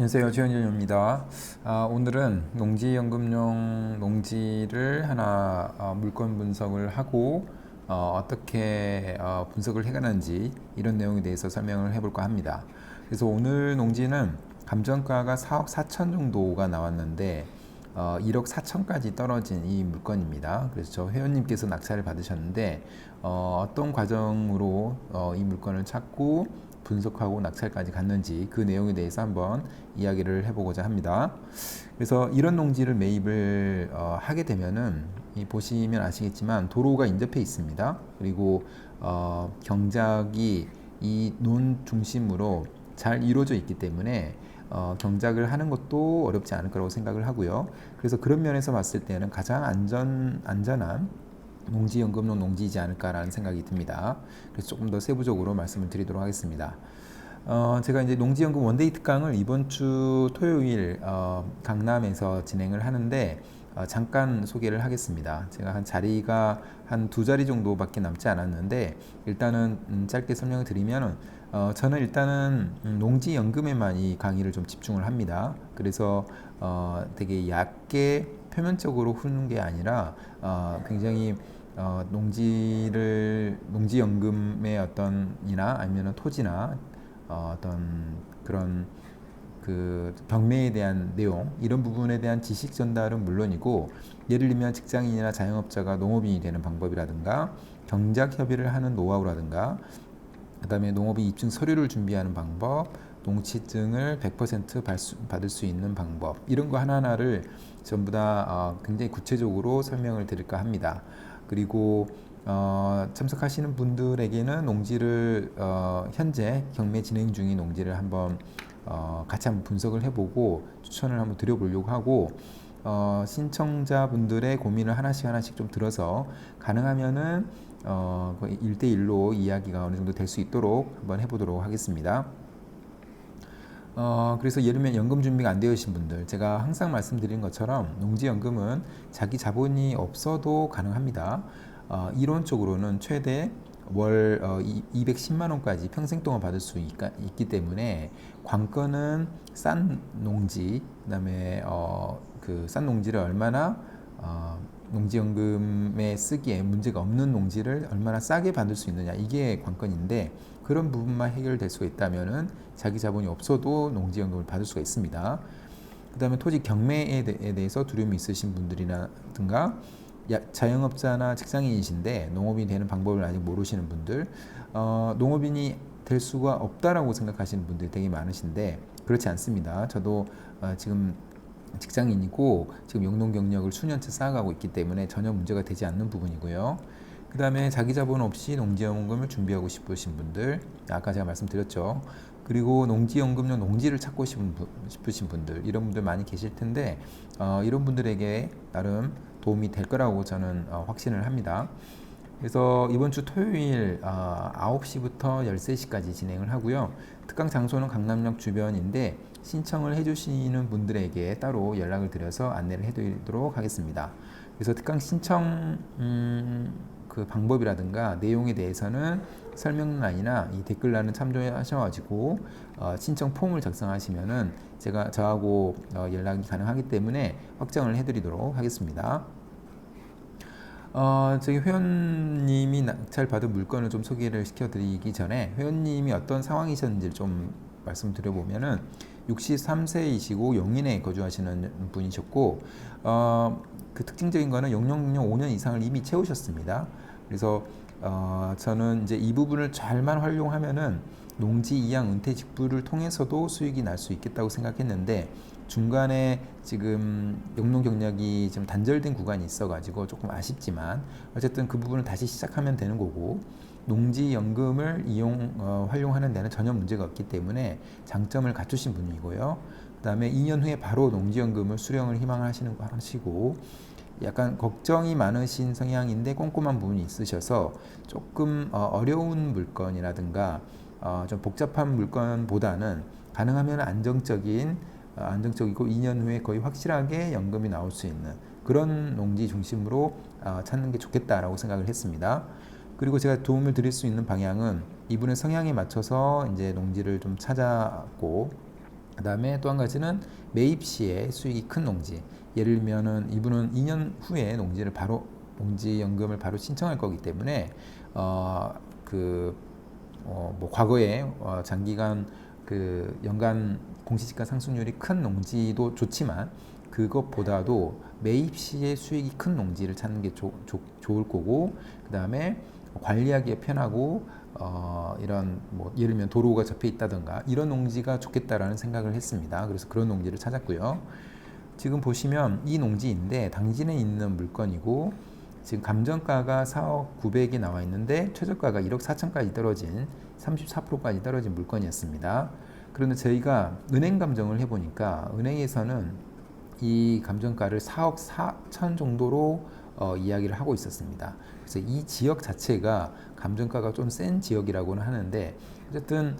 안녕하세요. 최현준입니다. 오늘은 농지연금용 농지를 하나 물건 분석을 하고 떻게 분석을 해가는지 이런 내용에 대해서 설명을 해볼까 합니다. 그래서 오늘 농지는 감정가가 4억 4천 정도가 나왔는데 1억 4천까지 떨어진 이 물건입니다. 그래서 저 회원님께서 낙찰을 받으셨는데 어떤 과정으로 이 물건을 찾고 분석하고 낙찰까지 갔는지 그 내용에 대해서 한번 이야기를 해보고자 합니다. 그래서 이런 농지를 매입을 하게 되면은 보시면 아시겠지만 도로가 인접해 있습니다. 그리고 경작이 이 논 중심으로 잘 이루어져 있기 때문에 경작을 하는 것도 어렵지 않을 거라고 생각을 하고요. 그래서 그런 면에서 봤을 때는 가장 안전한 농지연금용 농지이지 않을까라는 생각이 듭니다. 그래서 조금 더 세부적으로 말씀을 드리도록 하겠습니다. 제가 이제 농지연금 원데이 특강을 이번 주 토요일 강남에서 진행을 하는데 잠깐 소개를 하겠습니다. 제가 한 자리가 한 두 자리 정도밖에 남지 않았는데 일단은 짧게 설명을 드리면 저는 일단은 농지연금에만 이 강의를 좀 집중을 합니다. 그래서 되게 얕게 표면적으로 푸는 게 아니라 굉장히 농지연금의 어떤 이나 아니면 토지나 어떤 그런 그 경매에 대한 내용 이런 부분에 대한 지식 전달은 물론이고 예를 들면 직장인이나 자영업자가 농업인이 되는 방법이라든가 경작 협의를 하는 노하우라든가 그다음에 농업인 입증 서류를 준비하는 방법, 농취증을 100% 받을 수 있는 방법 이런 거 하나하나를 전부 다 굉장히 구체적으로 설명을 드릴까 합니다. 그리고 참석하시는 분들에게는 농지를 현재 경매 진행 중인 농지를 한번 같이 한번 분석을 해보고 추천을 한번 드려보려고 하고 신청자분들의 고민을 하나씩 좀 들어서 가능하면은 1대1로 이야기가 어느 정도 될 수 있도록 한번 해보도록 하겠습니다. 그래서 예를 들면 연금 준비가 안 되어 계신 분들 제가 항상 말씀드린 것처럼 농지연금은 자기 자본이 없어도 가능합니다. 이론적으로는 최대 월 210만 원까지 평생 동안 받을 수 있기 때문에 관건은 싼 농지 그다음에 그 싼 농지를 얼마나 농지연금에 쓰기에 문제가 없는 농지를 얼마나 싸게 받을 수 있느냐 이게 관건인데 그런 부분만 해결될 수가 있다면은 자기 자본이 없어도 농지연금을 받을 수가 있습니다. 그 다음에 토지 경매에 대해서 두려움이 있으신 분들이라든가 자영업자나 직장인이신데 농업인이 되는 방법을 아직 모르시는 분들 농업인이 될 수가 없다라고 생각하시는 분들이 되게 많으신데 그렇지 않습니다. 저도 지금 직장인이고 지금 영농 경력을 수년째 쌓아가고 있기 때문에 전혀 문제가 되지 않는 부분이고요. 그 다음에 자기 자본 없이 농지연금을 준비하고 싶으신 분들 아까 제가 말씀드렸죠. 그리고 농지연금용 농지를 찾고 싶으신 분들 이런 분들 많이 계실 텐데 이런 분들에게 나름 도움이 될 거라고 저는 확신을 합니다. 그래서 이번 주 토요일 9시부터 13시까지 진행을 하고요. 특강 장소는 강남역 주변인데 신청을 해주시는 분들에게 따로 연락을 드려서 안내를 해드리도록 하겠습니다. 그래서 특강 신청 그 방법이라든가 내용에 대해서는 설명란이나 이 댓글란을 참조하셔가지고 신청 폼을 작성하시면은 제가 저하고 연락이 가능하기 때문에 확정을 해드리도록 하겠습니다. 저희 회원님이 낙찰 받은 물건을 좀 소개를 시켜드리기 전에 회원님이 어떤 상황이셨는지 좀 말씀드려보면은 63세이시고 용인에 거주하시는 분이셨고 그 특징적인 거는 영농 5년 이상을 이미 채우셨습니다. 그래서 저는 이제 이 부분을 잘만 활용하면은 농지 이양 은퇴 직부를 통해서도 수익이 날 수 있겠다고 생각했는데 중간에 지금 영농 경력이 좀 단절된 구간이 있어가지고 조금 아쉽지만 어쨌든 그 부분을 다시 시작하면 되는 거고 농지연금을 활용하는 데는 전혀 문제가 없기 때문에 장점을 갖추신 분이고요. 그 다음에 2년 후에 바로 농지연금을 수령을 희망하시고 약간 걱정이 많으신 성향인데 꼼꼼한 부분이 있으셔서 조금 어려운 물건이라든가 좀 복잡한 물건보다는 가능하면 안정적이고 2년 후에 거의 확실하게 연금이 나올 수 있는 그런 농지 중심으로 찾는 게 좋겠다라고 생각을 했습니다. 그리고 제가 도움을 드릴 수 있는 방향은 이분의 성향에 맞춰서 이제 농지를 좀 찾았고 그 다음에 또 한 가지는 매입 시에 수익이 큰 농지. 예를 들면은 이분은 2년 후에 농지연금을 바로 신청할 거기 때문에 뭐 과거에 장기간 그 연간 공시지가 상승률이 큰 농지도 좋지만 그것보다도 매입 시에 수익이 큰 농지를 찾는 게 좋을 거고, 그 다음에 관리하기에 편하고 이런 뭐 예를 들면 도로가 접해 있다든가 이런 농지가 좋겠다라는 생각을 했습니다. 그래서 그런 농지를 찾았고요. 지금 보시면 이 농지인데 당진에 있는 물건이고, 지금 감정가가 4억 9백이 나와 있는데 최저가가 1억 4천까지 떨어진 34%까지 떨어진 물건이었습니다. 그런데 저희가 은행 감정을 해보니까 은행에서는 이 감정가를 4억 4천 정도로 이야기를 하고 있었습니다. 그래서 이 지역 자체가 감정가가 좀 센 지역이라고는 하는데, 어쨌든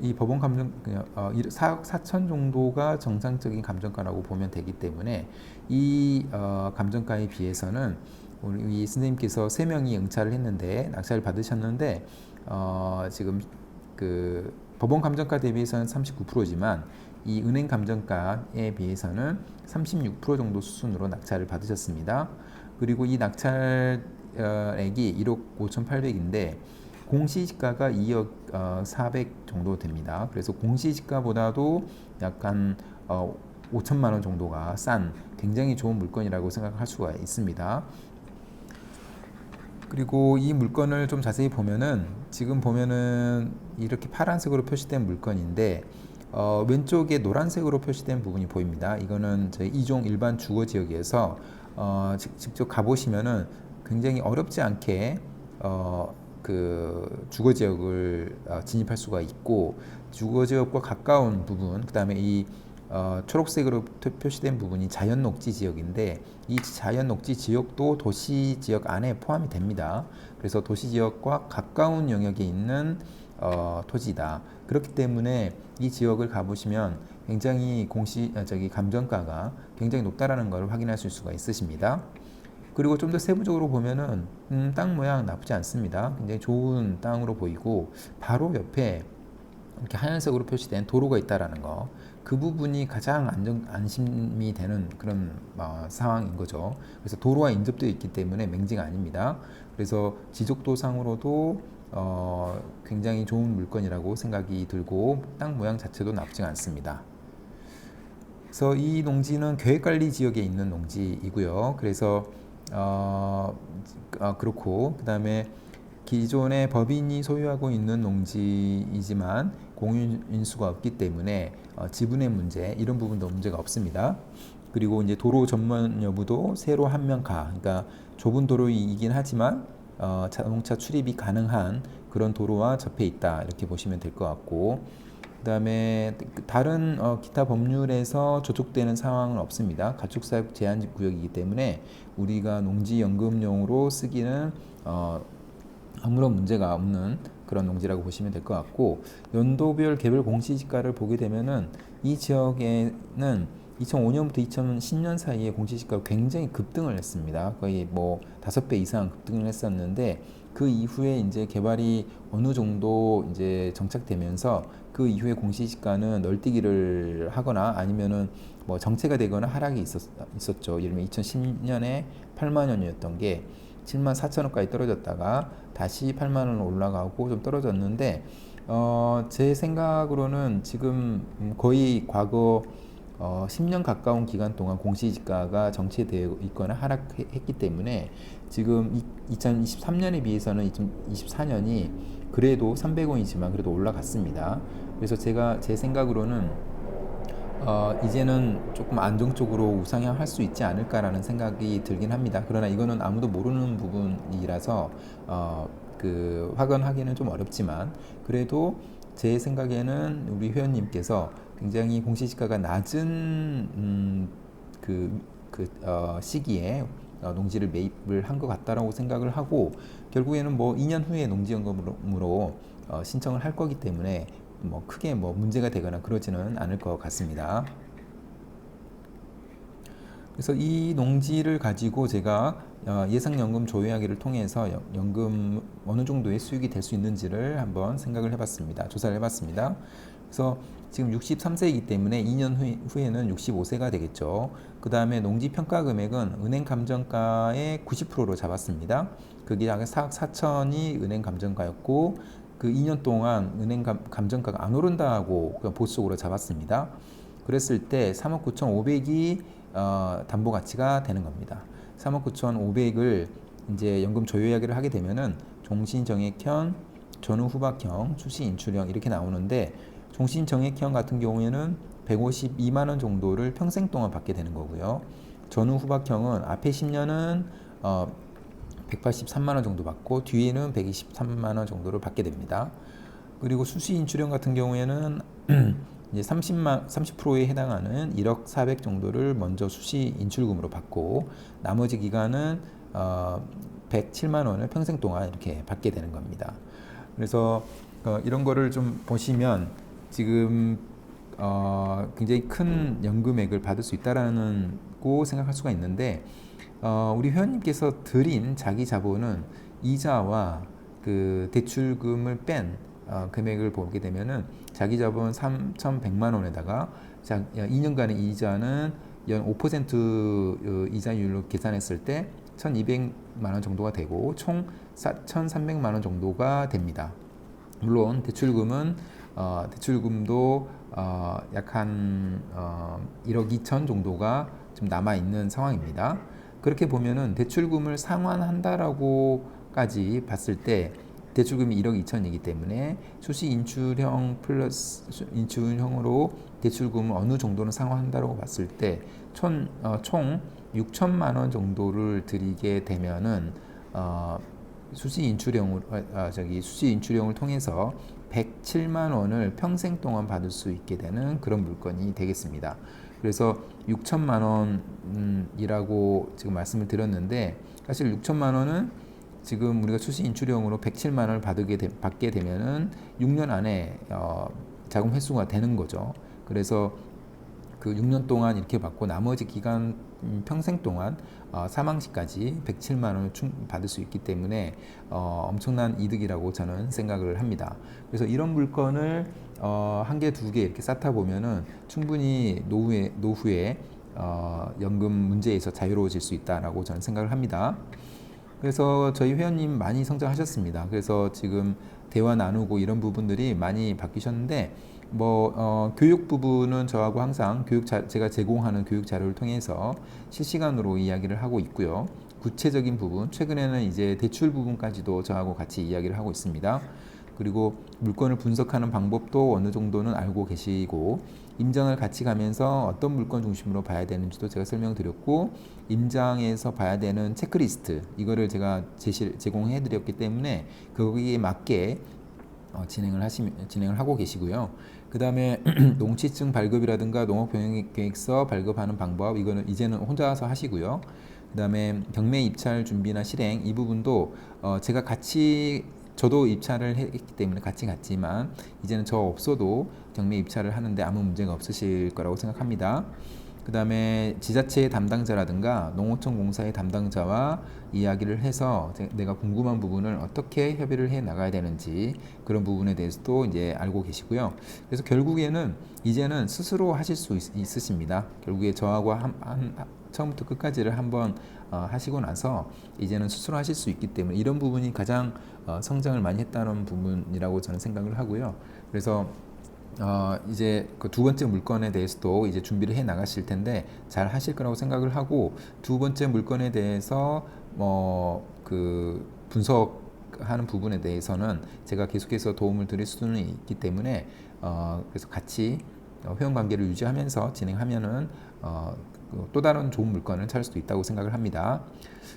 이 법원 감정 4억 4천 정도가 정상적인 감정가라고 보면 되기 때문에 이 감정가에 비해서는 우리 선생님께서 3명이 응찰을 했는데 낙찰을 받으셨는데 지금 그 법원 감정가 대비해서는 39%지만 이 은행 감정가에 비해서는 36% 정도 수준으로 낙찰을 받으셨습니다. 그리고 이 낙찰액이 1억 5,800인데 공시지가가 2억 400 정도 됩니다. 그래서 공시지가보다도 약간 5천만 원 정도가 싼 굉장히 좋은 물건이라고 생각할 수가 있습니다. 그리고 이 물건을 좀 자세히 보면은 지금 보면은 이렇게 파란색으로 표시된 물건인데 왼쪽에 노란색으로 표시된 부분이 보입니다. 이거는 저희 2종 일반 주거 지역에서 직접 가보시면은 굉장히 어렵지 않게 그 주거 지역을 진입할 수가 있고, 주거 지역과 가까운 부분, 그 다음에 이 초록색으로 표시된 부분이 자연 녹지 지역인데 이 자연 녹지 지역도 도시 지역 안에 포함이 됩니다. 그래서 도시 지역과 가까운 영역에 있는 토지다. 그렇기 때문에 이 지역을 가보시면 굉장히 감정가가 굉장히 높다라는 걸 확인할 수가 있으십니다. 그리고 좀 더 세부적으로 보면은 땅 모양 나쁘지 않습니다. 굉장히 좋은 땅으로 보이고 바로 옆에 이렇게 하얀색으로 표시된 도로가 있다라는 거, 그 부분이 가장 안심이 되는 그런 상황인 거죠. 그래서 도로와 인접되어 있기 때문에 맹지가 아닙니다. 그래서 지적도상으로도 굉장히 좋은 물건이라고 생각이 들고 땅 모양 자체도 나쁘지 않습니다. 그래서 이 농지는 계획관리 지역에 있는 농지이고요. 그래서 그렇고, 그 다음에 기존의 법인이 소유하고 있는 농지이지만 공유인수가 없기 때문에 지분의 문제, 이런 부분도 문제가 없습니다. 그리고 이제 도로 전문 여부도 세로 한 명 가, 그러니까 좁은 도로이긴 하지만 자동차 출입이 가능한 그런 도로와 접해 있다, 이렇게 보시면 될 것 같고, 그 다음에 다른 기타 법률에서 저촉되는 상황은 없습니다. 가축사육 제한 구역이기 때문에 우리가 농지연금용으로 쓰기는 아무런 문제가 없는 그런 농지라고 보시면 될 것 같고, 연도별 개별 공시지가를 보게 되면은 이 지역에는 2005년부터 2010년 사이에 공시지가가 굉장히 급등을 했습니다. 거의 뭐 5배 이상 급등을 했었는데, 그 이후에 이제 개발이 어느 정도 이제 정착되면서 그 이후에 공시지가는 널뛰기를 하거나 아니면은 뭐 정체가 되거나 하락이 있었죠. 예를 들면 2010년에 8만 원이었던 게 7만 4천 원까지 떨어졌다가 다시 8만 원 올라가고 좀 떨어졌는데, 제 생각으로는 지금 거의 과거 10년 가까운 기간 동안 공시지가가 정체되어 있거나 하락했기 때문에 지금 2023년에 비해서는 2024년이 그래도 300원이지만 그래도 올라갔습니다. 그래서 제 생각으로는 이제는 조금 안정적으로 우상향할 수 있지 않을까라는 생각이 들긴 합니다. 그러나 이거는 아무도 모르는 부분이라서 확언하기는 좀 어렵지만, 그래도 제 생각에는 우리 회원님께서 굉장히 공시지가가 낮은 시기에 농지를 매입을 한 것 같다라고 생각을 하고, 결국에는 뭐 2년 후에 농지연금으로 신청을 할 거기 때문에 뭐 크게 뭐 문제가 되거나 그러지는 않을 것 같습니다. 그래서 이 농지를 가지고 제가 예상연금 조회하기를 통해서 연금 어느 정도의 수익이 될 수 있는지를 한번 생각을 해봤습니다. 조사를 해봤습니다. 그래서 지금 63세이기 때문에 2년 후에는 65세가 되겠죠. 그 다음에 농지 평가 금액은 은행 감정가의 90%로 잡았습니다. 그게 약 4억 4천이 은행 감정가였고 그 2년 동안 은행 감정가가 안 오른다고 보수적으로 잡았습니다. 그랬을 때 3억 9,500이 담보 가치가 되는 겁니다. 3억 9,500을 이제 연금 조효 이야기를 하게 되면은 종신정액형, 전후후박형, 수시인출형 이렇게 나오는데 종신정액형 같은 경우에는 152만 원 정도를 평생 동안 받게 되는 거고요. 전후후박형은 앞에 10년은 183만 원 정도 받고 뒤에는 123만 원 정도를 받게 됩니다. 그리고 수시인출형 같은 경우에는 이제 30%에 해당하는 1억 400 정도를 먼저 수시 인출금으로 받고 나머지 기간은 107만 원을 평생 동안 이렇게 받게 되는 겁니다. 그래서 이런 거를 좀 보시면 지금 굉장히 큰 연금액을 받을 수 있다라는 고 생각할 수가 있는데 우리 회원님께서 드린 자기 자본은 이자와 그 대출금을 뺀 금액을 보게 되면은 자기 자본 3,100만 원에다가 2년간의 이자는 연 5% 이자율로 계산했을 때 1,200만 원 정도가 되고 총 4,300만 원 정도가 됩니다. 물론 대출금도 약 한 1억 2천 정도가 좀 남아 있는 상황입니다. 그렇게 보면은 대출금을 상환한다라고까지 봤을 때 대출금이 1억 2천이기 때문에 수시 인출형 플러스 인출형으로 대출금을 어느 정도는 상환한다고 봤을 때 총 6천만 원 정도를 드리게 되면은 수시 인출형을 통해서 107만 원을 평생 동안 받을 수 있게 되는 그런 물건이 되겠습니다. 그래서 6천만 원이라고 지금 말씀을 드렸는데 사실 6천만 원은 지금 우리가 수시 인출형으로 107만 원을 받게 되면은 6년 안에 자금 회수가 되는 거죠. 그래서 그 6년 동안 이렇게 받고 나머지 기간 평생 동안 사망 시까지 107만 원을 받을 수 있기 때문에 엄청난 이득이라고 저는 생각을 합니다. 그래서 이런 물건을 한 개, 두 개 이렇게 쌓다 보면은 충분히 노후에 연금 문제에서 자유로워질 수 있다라고 저는 생각을 합니다. 그래서 저희 회원님 많이 성장하셨습니다. 그래서 지금 대화 나누고 이런 부분들이 많이 바뀌셨는데 교육 부분은 저하고 항상 제가 제공하는 교육 자료를 통해서 실시간으로 이야기를 하고 있고요. 구체적인 부분, 최근에는 이제 대출 부분까지도 저하고 같이 이야기를 하고 있습니다. 그리고 물건을 분석하는 방법도 어느 정도는 알고 계시고 임장을 같이 가면서 어떤 물건 중심으로 봐야 되는지도 제가 설명드렸고 임장에서 봐야 되는 체크리스트 이거를 제가 제공해 드렸기 때문에 거기에 맞게 진행을 하고 계시고요. 그 다음에 농지증 발급이라든가 농업경영계획서 발급하는 방법 이거는 이제는 혼자서 하시고요. 그 다음에 경매 입찰 준비나 실행 이 부분도 제가 같이 저도 입찰을 했기 때문에 같이 갔지만 이제는 저 없어도 경매 입찰을 하는데 아무 문제가 없으실 거라고 생각합니다. 그 다음에 지자체의 담당자라든가 농어촌 공사의 담당자와 이야기를 해서 내가 궁금한 부분을 어떻게 협의를 해 나가야 되는지 그런 부분에 대해서도 이제 알고 계시고요. 그래서 결국에는 이제는 스스로 하실 수 있으십니다. 결국에 저하고 처음부터 끝까지를 한번 하시고 나서 이제는 스스로 하실 수 있기 때문에 이런 부분이 가장 성장을 많이 했다는 부분이라고 저는 생각을 하고요. 그래서 이제 그 두 번째 물건에 대해서도 이제 준비를 해 나가실 텐데 잘 하실 거라고 생각을 하고 두 번째 물건에 대해서 그 분석하는 부분에 대해서는 제가 계속해서 도움을 드릴 수는 있기 때문에 그래서 같이 회원 관계를 유지하면서 진행하면은 또 다른 좋은 물건을 찾을 수도 있다고 생각을 합니다.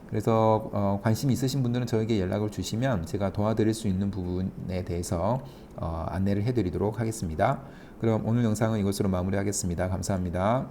그래서 관심 있으신 분들은 저에게 연락을 주시면 제가 도와드릴 수 있는 부분에 대해서 안내를 해드리도록 하겠습니다. 그럼 오늘 영상은 이것으로 마무리하겠습니다. 감사합니다.